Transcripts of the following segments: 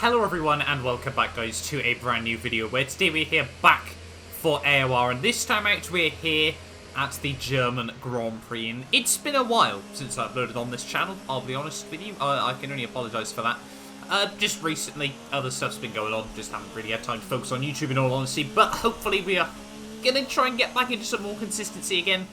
Hello everyone and welcome back guys to a brand new video where today we're here back for AOR, and this time out we're here at the German Grand Prix, and it's been a while since I uploaded on this channel, I'll be honest with you. I can only apologise for that. Just recently other stuff's been going on, just haven't really had time to focus on YouTube in all honesty, but hopefully we are going to try and get back into some more consistency again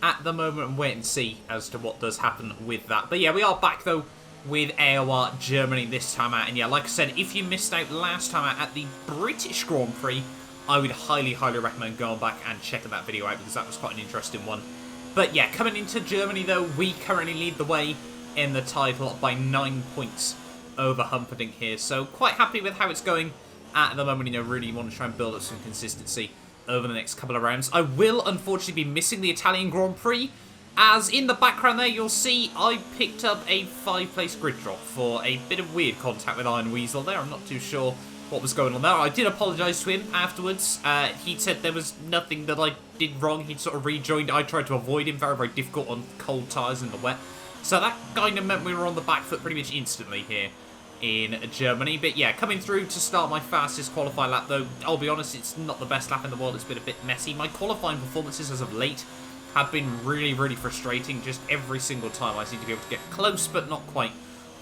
at the moment and wait and see as to what does happen with that. But yeah, we are back though with AOR Germany this time out, and yeah, like I said, if you missed out last time out at the British Grand Prix, I would highly recommend going back and checking that video out because that was quite an interesting one. But yeah, coming into Germany though, we currently lead the way in the title by 9 points over Humperdinck here, so quite happy with how it's going at the moment. You know, really want to try and build up some consistency over the next couple of rounds. I will unfortunately be missing the Italian Grand Prix, as in the background there you'll see I picked up a 5-place grid drop for a bit of weird contact with Iron Weasel there. I'm not too sure what was going on there. I did apologise to him afterwards. He said there was nothing that I did wrong. He'd sort of rejoined. I tried to avoid him. Very difficult on cold tyres in the wet. So that kind of meant we were on the back foot pretty much instantly here in Germany. But yeah, coming through to start my fastest qualifying lap though. I'll be honest, it's not the best lap in the world. It's been a bit messy. My qualifying performances as of late have been really frustrating. Just every single time I seem to be able to get close but not quite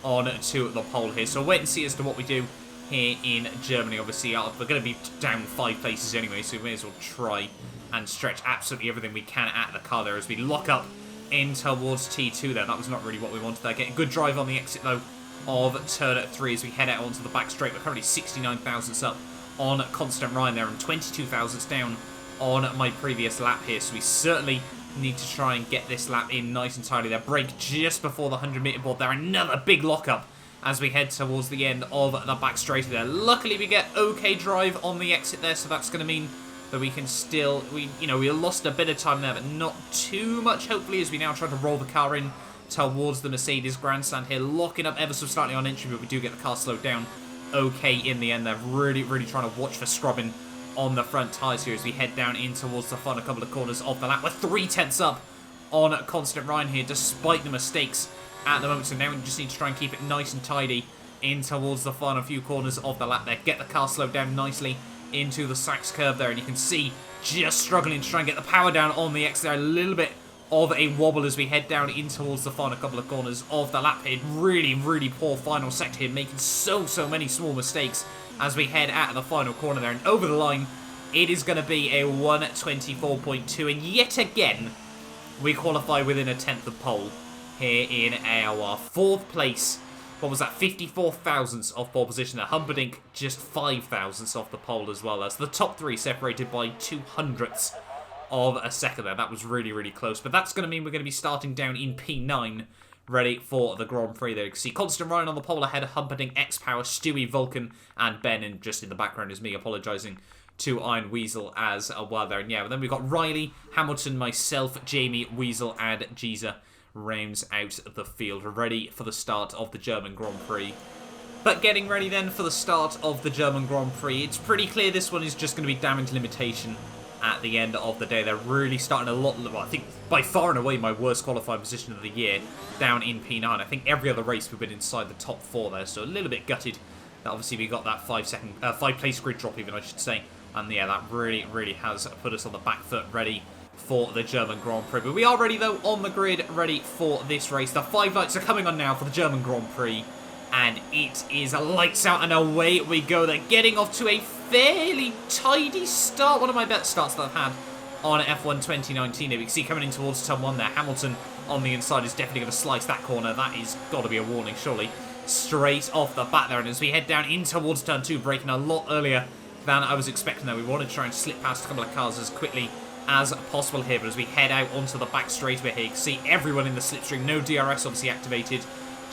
on to the pole here. So wait and see as to what we do here in Germany. Obviously we're going to be down 5 places anyway, so we may as well try and stretch absolutely everything we can at the car there as we lock up in towards T2 there. That was not really what we wanted there. Getting a good drive on the exit though of turn 3 as we head out onto the back straight. We're currently 69 thousandths up on Constant Ryan there and 22 thousandths down on my previous lap here, so we certainly need to try and get this lap in nice and tidy there. Break just before the 100-meter board there. Another big lock-up as we head towards the end of the back straight there. Luckily, we get okay drive on the exit there, so that's going to mean that we can still... We lost a bit of time there, but not too much, hopefully, as we now try to roll the car in towards the Mercedes grandstand here. Locking up ever so slightly on entry, but we do get the car slowed down okay in the end. They're really trying to watch for scrubbing on the front tyres here as we head down in towards the final couple of corners of the lap. We're 3/10 up on Constant Ryan here, despite the mistakes at the moment. So now we just need to try and keep it nice and tidy in towards the final few corners of the lap there. Get the car slowed down nicely into the Sachs curve there, and you can see just struggling to try and get the power down on the X there. A little bit of a wobble as we head down in towards the final couple of corners of the lap here. Really poor final sector here, making so many small mistakes as we head out of the final corner there, and over the line it is going to be a 1:24.2, and yet again we qualify within a 10th of pole here in AOR. 4th place, what was that, 54 thousandths off pole position there. Humperdinck just 5 thousandths off the pole as well, as the top 3 separated by 200ths of a second there. That was really close, but that's going to mean we're going to be starting down in P9 ready for the Grand Prix there. You can see Constant Ryan on the pole ahead of Humperdinck, X-Power, Stewie, Vulcan, and Ben, and just in the background is me apologising to Iron Weasel as well there. And yeah, but then we've got Riley, Hamilton, myself, Jamie, Weasel, and Jeezer rounds out the field, ready for the start of the German Grand Prix. But getting ready then for the start of the German Grand Prix, it's pretty clear this one is just going to be damage limitation at the end of the day. They're really starting a lot, well, I think by far and away my worst qualifying position of the year, down in P9. I think every other race we've been inside the top 4 there, so a little bit gutted that obviously we got that 5-place grid drop even, I should say. And yeah, that really has put us on the back foot, ready for the German Grand Prix. But we are ready though, on the grid, ready for this race. The 5 lights are coming on now for the German Grand Prix, and it is lights out and away we go. They're getting off to a fairly tidy start. One of my best starts that I've had on F1 2019 here. We can see coming in towards turn 1 there, Hamilton on the inside is definitely going to slice that corner. That is got to be a warning, surely. Straight off the bat there, and as we head down in towards turn 2, braking a lot earlier than I was expecting there. We wanted to try and slip past a couple of cars as quickly as possible here, but as we head out onto the back straightaway here, you can see everyone in the slipstream. No DRS obviously activated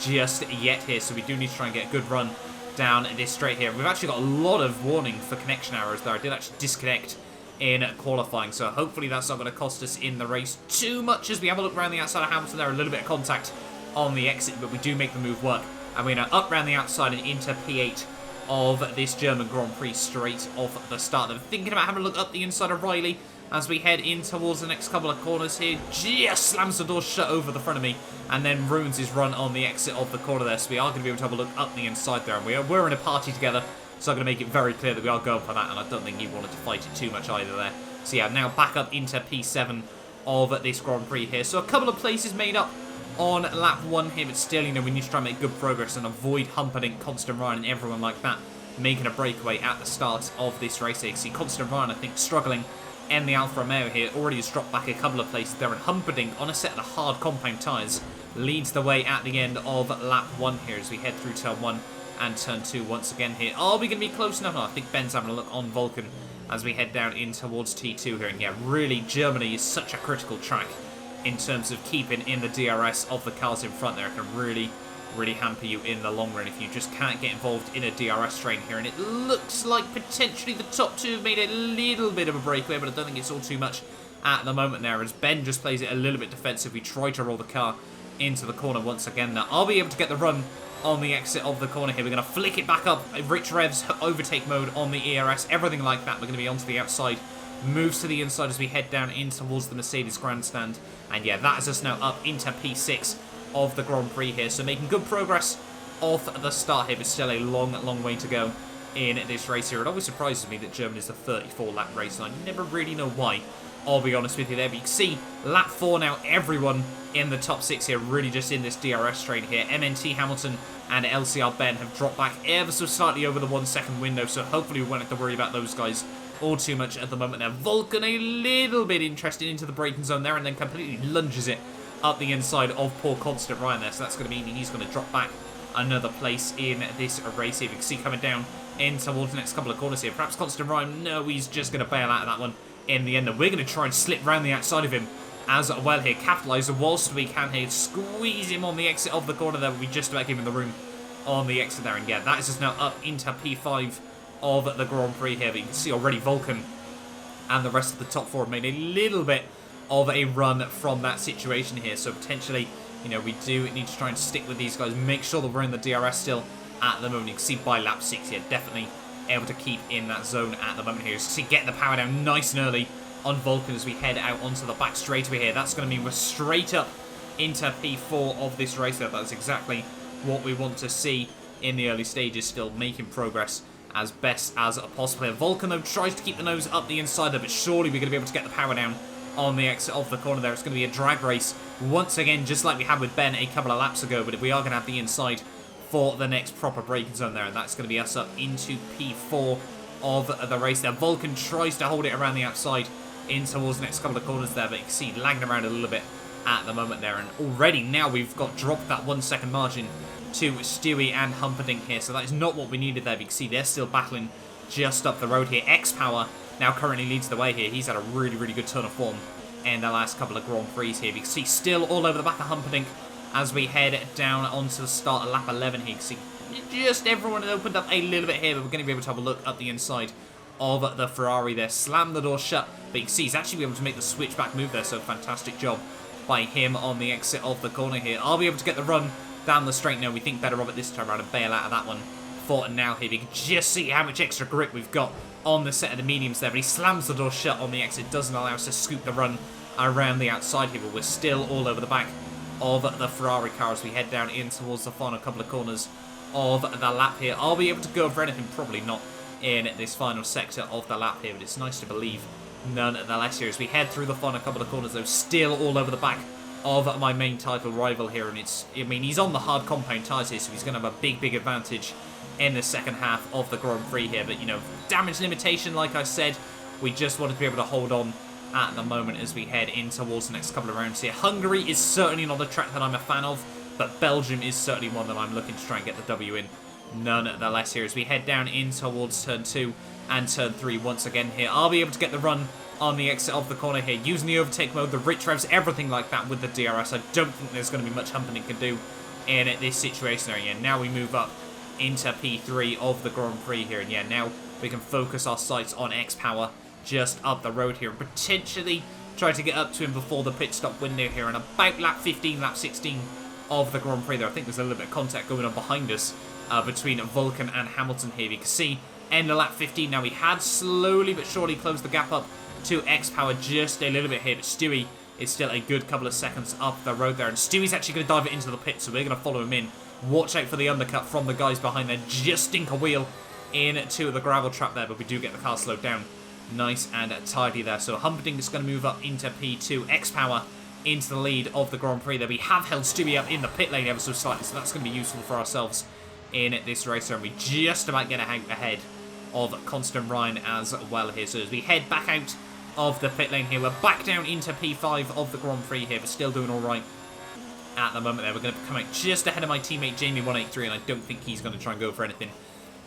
just yet here, so we do need to try and get a good run down this straight here. We've actually got a lot of warning for connection errors there. I did actually disconnect in qualifying, so hopefully that's not going to cost us in the race too much as we have a look around the outside of Hamilton there. A little bit of contact on the exit, but we do make the move work, and we're now up around the outside and into P8 of this German Grand Prix straight off the start. I'm thinking about having a look up the inside of Riley as we head in towards the next couple of corners here. Just slams the door shut over the front of me and then ruins his run on the exit of the corner there. So we are going to be able to have a look up the inside there. And we're in a party together, so I'm going to make it very clear that we are going for that. And I don't think he wanted to fight it too much either there. So yeah, now back up into P7 of this Grand Prix here. So a couple of places made up on lap 1 here, but still, you know, we need to try and make good progress and avoid Humperdinck, Constant Ryan and everyone like that making a breakaway at the start of this race here. You see Constant Ryan, I think, struggling in the Alfa Romeo here, already has dropped back a couple of places there, and Humperdinck on a set of the hard compound tyres leads the way at the end of lap 1 here as we head through turn 1 and turn 2 once again here. Are we going to be close enough? No, I think Ben's having a look on Vulcan as we head down in towards T2 here. And yeah, really, Germany is such a critical track in terms of keeping in the DRS of the cars in front there. It can really hamper you in the long run if you just can't get involved in a DRS train here. And it looks like potentially the top two have made a little bit of a breakaway, but I don't think it's all too much at the moment there, as Ben just plays it a little bit defensive. We try to roll the car into the corner once again now. I'll be able to get the run on the exit of the corner here. We're going to flick it back up. Rich Revs, overtake mode on the ERS, everything like that. We're going to be onto the outside. Moves to the inside as we head down in towards the Mercedes grandstand. And yeah, that is us now up into P6 of the Grand Prix here. So making good progress off the start here, but still a long way to go in this race here. It always surprises me that Germany is a 34-lap race, and I never really know why, I'll be honest with you there. But you can see lap 4 now, everyone in the top 6 here really just in this DRS train here. MNT Hamilton and LCR Ben have dropped back ever so slightly over the 1 second window, so hopefully we won't have to worry about those guys all too much at the moment there. Vulcan a little bit interested into the braking zone there, and then completely lunges it up the inside of poor Constant Ryan there. So that's going to mean he's going to drop back another place in this race here. You can see coming down in towards the next couple of corners here. Perhaps Constant Ryan, no, he's just going to bail out of that one in the end. And we're going to try and slip round the outside of him as well here. Capitalise whilst we can here. Squeeze him on the exit of the corner there. We just about give him the room on the exit there. And yeah, that is us now up into P5 of the Grand Prix here. But you can see already Vulcan and the rest of the top 4 have made a little bit of a run from that situation here. So potentially, you know, we do need to try and stick with these guys. Make sure that we're in the DRS still at the moment. You can see by lap 6 here, definitely able to keep in that zone at the moment here. So get the power down nice and early on Vulcan as we head out onto the back straightaway here. That's going to mean we're straight up into P4 of this race there. That's exactly what we want to see in the early stages, still making progress as best as possible. Vulcan, though, tries to keep the nose up the inside there, but surely we're going to be able to get the power down on the exit of the corner there. It's going to be a drag race once again, just like we had with Ben a couple of laps ago, but we are going to have the inside for the next proper braking zone there, and that's going to be us up into P4 of the race there. Vulcan tries to hold it around the outside in towards the next couple of corners there, but you can see lagging around a little bit at the moment there, and already now we've got dropped that 1 second margin to Stewie and Humperdinck here, so that is not what we needed there. But you can see they're still battling just up the road here. X-Power now currently leads the way here. He's had a really good turn of form in the last couple of Grand Prix here. You can see still all over the back of Humperdinck as we head down onto the start of lap 11 here. You can see just everyone has opened up a little bit here, but we're going to be able to have a look up the inside of the Ferrari there. Slam the door shut, but you can see he's actually able to make the switchback move there, so fantastic job by him on the exit of the corner here. I'll be able to get the run down the straight now. We think better of it this time around and bail out of that one for now here. You can just see how much extra grip we've got on the set of the mediums there, but he slams the door shut on the exit, doesn't allow us to scoop the run around the outside here, but we're still all over the back of the Ferrari car as we head down in towards the final couple of corners of the lap here. I'll be able to go for anything, probably not in this final sector of the lap here, but it's nice to believe nonetheless here as we head through the final couple of corners, though still all over the back of my main title rival here. And he's on the hard compound tyres here, so he's going to have a big advantage in the second half of the Grand Prix here. But, you know, damage limitation, like I said, we just wanted to be able to hold on at the moment as we head in towards the next couple of rounds here. Hungary is certainly not a track that I'm a fan of, but Belgium is certainly one that I'm looking to try and get the W in nonetheless here as we head down in towards turn 2 and turn 3 once again here. I'll be able to get the run on the exit of the corner here, using the overtake mode, the rich revs, everything like that with the DRS. I don't think there's going to be much Humperdinck can do in this situation there. Yeah, now we move up into P3 of the Grand Prix here, and yeah, now we can focus our sights on X-Power just up the road here and potentially try to get up to him before the pit stop window here. And about lap 15, lap 16 of the Grand Prix there, I think there's a little bit of contact going on behind us between Vulcan and Hamilton here. You can see end of lap 15 now, we had slowly but surely closed the gap up to X-Power just a little bit here, but Stewie is still a good couple of seconds up the road there, and Stewie's actually going to dive it into the pit, so we're going to follow him in. Watch out for the undercut from the guys behind there. Just dink a wheel into the gravel trap there, but we do get the car slowed down nice and tidy there. So Humperdinck is going to move up into P2. X-Power into the lead of the Grand Prix there. We have held Stewie up in the pit lane ever so slightly, so that's going to be useful for ourselves in this race, and we just about get ahead of Constant Ryan as well here. So as we head back out of the pit lane here, we're back down into P5 of the Grand Prix here, but still doing all right at the moment there. We're going to come out just ahead of my teammate Jamie183, and I don't think he's going to try and go for anything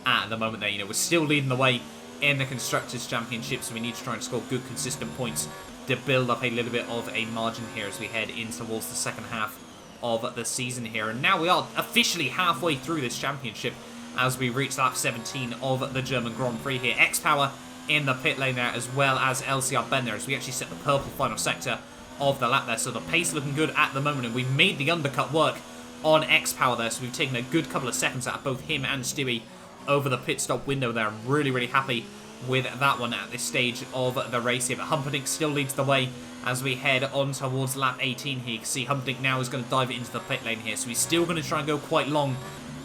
at the moment there. You know, we're still leading the way in the Constructors' Championship, so we need to try and score good, consistent points to build up a little bit of a margin here as we head in towards the second half of the season here. And now we are officially halfway through this championship as we reach lap 17 of the German Grand Prix here. X-Power in the pit lane there, as well as LCR Ben there, as we actually set the purple final sector of the lap there. So the pace looking good at the moment, and we've made the undercut work on X-Power there, so we've taken a good couple of seconds out of both him and Stewie over the pit stop window there. I'm really, really happy with that one at this stage of the race here. But Humperdinck still leads the way as we head on towards lap 18 here. You can see Humperdinck now is going to dive it into the pit lane here, so he's still going to try and go quite long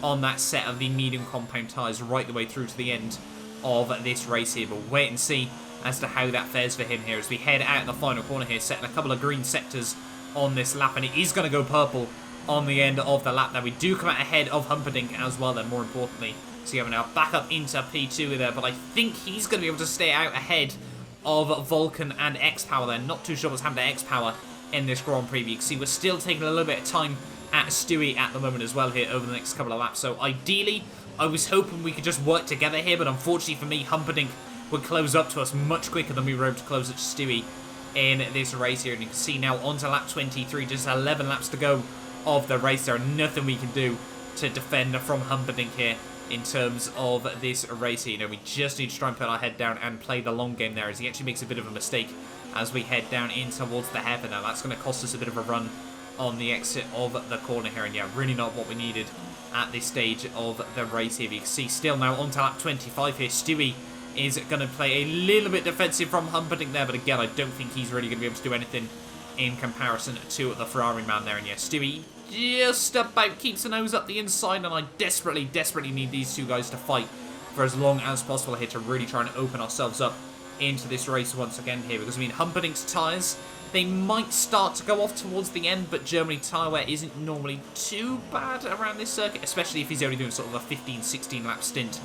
on that set of the medium compound tyres right the way through to the end of this race here. But we'll wait and see as to how that fares for him here as we head out in the final corner here, setting a couple of green sectors on this lap, and it is going to go purple on the end of the lap there. We do come out ahead of Humperdinck as well then, more importantly. So yeah, we're now back up into P2 there, but I think he's going to be able to stay out ahead of Vulcan and X-Power there. Not too sure what's happened to X-Power in this Grand Prix. You can see we're still taking a little bit of time at Stewie at the moment as well here over the next couple of laps. So ideally, I was hoping we could just work together here, but unfortunately for me, Humperdinck would close up to us much quicker than we were able to close up to Stewie in this race here. And you can see now onto lap 23, just 11 laps to go of the race. There are nothing we can do to defend from Humperdinck here in terms of this race here. You know, we just need to try and put our head down and play the long game there, as he actually makes a bit of a mistake as we head down in towards the hairpin. Now that's going to cost us a bit of a run on the exit of the corner here, and yeah, really not what we needed at this stage of the race here. You can see still now onto lap 25 here. Stewie is going to play a little bit defensive from Humperdinck there, but again, I don't think he's really going to be able to do anything in comparison to the Ferrari man there. And yeah, Stewie just about keeps the nose up the inside, and I desperately, desperately need these two guys to fight for as long as possible here to really try and open ourselves up into this race once again here, because I mean, Humperdinck's tyres, they might start to go off towards the end, but Germany tyre wear isn't normally too bad around this circuit, especially if he's only doing sort of a 15-16 lap stint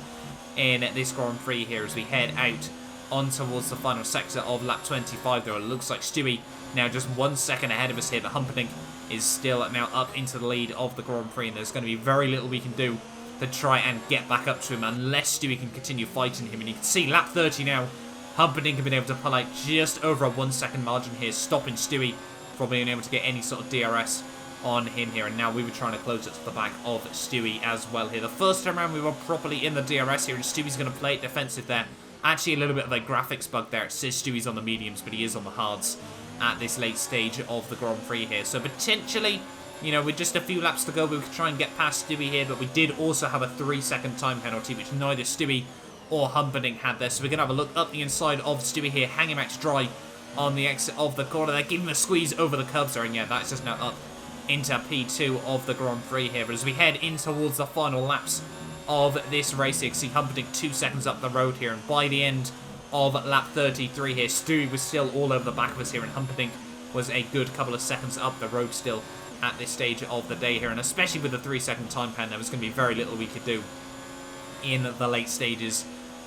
in this Grand Prix here as we head out on towards the final sector of lap 25 though. It looks like Stewie now just 1 second ahead of us here, but Humperdinck is still now up into the lead of the Grand Prix, and there's going to be very little we can do to try and get back up to him unless Stewie can continue fighting him. And you can see lap 30 now, Humperdinck have been able to pull out just over a 1 second margin here, stopping Stewie from being able to get any sort of DRS on him here. And now we were trying to close it to the back of Stewie as well here. The first time around we were properly in the DRS here, and Stewie's going to play it defensive there. Actually a little bit of a graphics bug there. It says Stewie's on the mediums, but he is on the hards at this late stage of the Grand Prix here. So potentially, you know, with just a few laps to go, we could try and get past Stewie here, but we did also have a 3-second time penalty, which neither Stewie or Humperdinck had there. So we're going to have a look up the inside of Stewie here, hang him out to dry on the exit of the corner there, give him a squeeze over the curbs there, and yeah, that's just now up into P2 of the Grand Prix here. But as we head in towards the final laps of this race here, you can see Humperdinck 2 seconds up the road here, and by the end of lap 33 here, Stewie was still all over the back of us here, and Humperdinck was a good couple of seconds up the road still at this stage of the day here. And especially with the 3-second time pen, there was going to be very little we could do in the late stages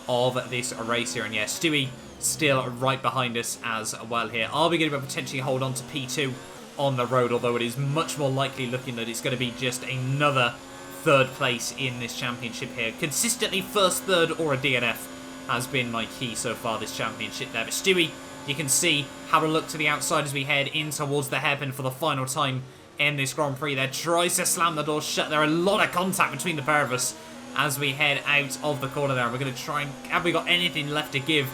of this race here. And yeah, Stewie still right behind us as well here. Are we going to potentially hold on to P2 on the road, although it is much more likely looking that it's going to be just another third place in this championship here. Consistently first, third, or a DNF has been my key so far this championship there. But Stewie, you can see, have a look to the outside as we head in towards the hairpin for the final time in this Grand Prix there. Tries to slam the door shut. There are a lot of contact between the pair of us as we head out of the corner there. We're going to try and... have we got anything left to give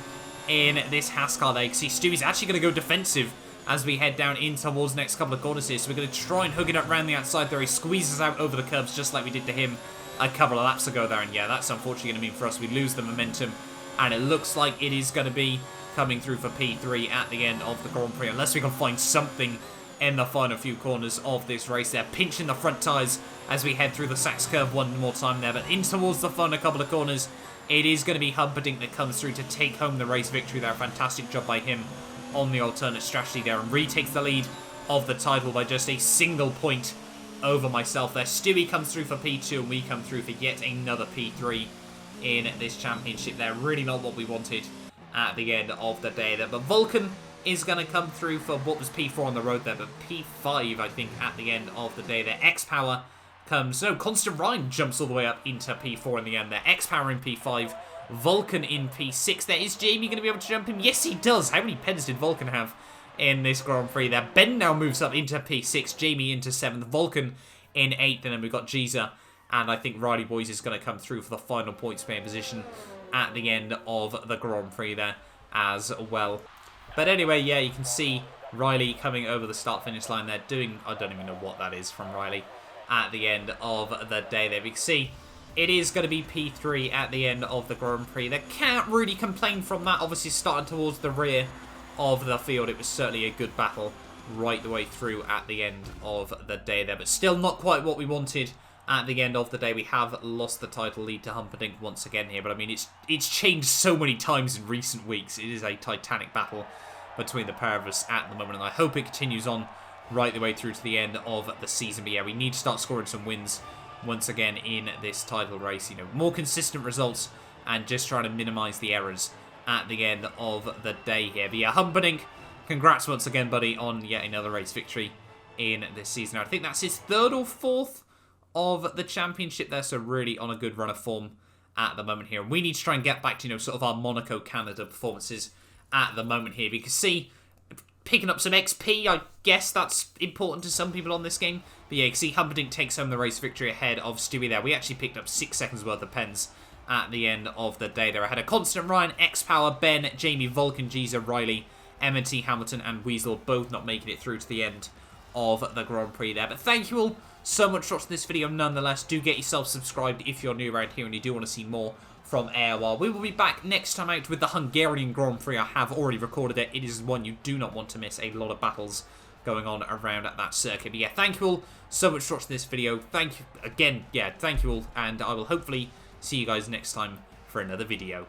in this Haskell there? You can see Stewie's actually going to go defensive as we head down in towards the next couple of corners here. So we're going to try and hook it up around the outside there. He squeezes out over the curbs just like we did to him a couple of laps ago there. And yeah, that's unfortunately going to mean for us we lose the momentum. And it looks like it is going to be coming through for P3 at the end of the Grand Prix, unless we can find something in the final few corners of this race there. Pinching the front tyres as we head through the Sachs curve one more time there, but in towards the final couple of corners, it is going to be Humperdinck that comes through to take home the race victory there. Fantastic job by him on the alternate strategy there, and retakes the lead of the title by just a single point over myself there. Stewie comes through for P2, and we come through for yet another P3 in this championship there. Really not what we wanted at the end of the day there, but Vulcan is going to come through for what was P4 on the road there, but P5, I think, at the end of the day there. X-Power comes... No, Constant Rhyme jumps all the way up into P4 in the end there. X-Power in P5, Vulcan in P6 there. Is Jamie going to be able to jump him? Yes, he does. How many pens did Vulcan have in this Grand Prix there? Ben now moves up into P6, Jamie into 7th, Vulcan in 8th, and then we've got Giza, and I think Riley Boys is going to come through for the final points paying position at the end of the Grand Prix there as well. But anyway, yeah, you can see Riley coming over the start-finish line there, doing... I don't even know what that is from Riley at the end of the day there. We can see it is going to be P3 at the end of the Grand Prix. They can't really complain from that. Obviously, starting towards the rear of the field, it was certainly a good battle right the way through at the end of the day there. But still not quite what we wanted at the end of the day. We have lost the title lead to Humperdinck once again here. But I mean, it's changed so many times in recent weeks. It is a titanic battle between the pair of us at the moment, and I hope it continues on right the way through to the end of the season. But yeah, we need to start scoring some wins once again in this title race. You know, more consistent results and just trying to minimise the errors at the end of the day here. But yeah, Humperdinck, congrats once again, buddy, on yet another race victory in this season. I think that's his 3rd or 4th of the championship there, so really on a good run of form at the moment here. And we need to try and get back to, you know, sort of our Monaco, Canada performances at the moment here. We can see picking up some XP, I guess that's important to some people on this game. But yeah, you can see Humperdinck takes home the race victory ahead of Stewie there. We actually picked up 6 seconds worth of pens at the end of the day there. I had a Constant Ryan, X-Power, Ben, Jamie, Vulcan, Giza, Riley, M&T, Hamilton and Weasel both not making it through to the end of the Grand Prix there. But thank you all so much for watching this video nonetheless. Do get yourself subscribed if you're new around here and you do want to see more from AOR. We will be back next time out with the Hungarian Grand Prix. I have already recorded it. It is one you do not want to miss. A lot of battles going on around at that circuit. But yeah, thank you all so much for watching this video. Thank you again. Yeah, thank you all. And I will hopefully see you guys next time for another video.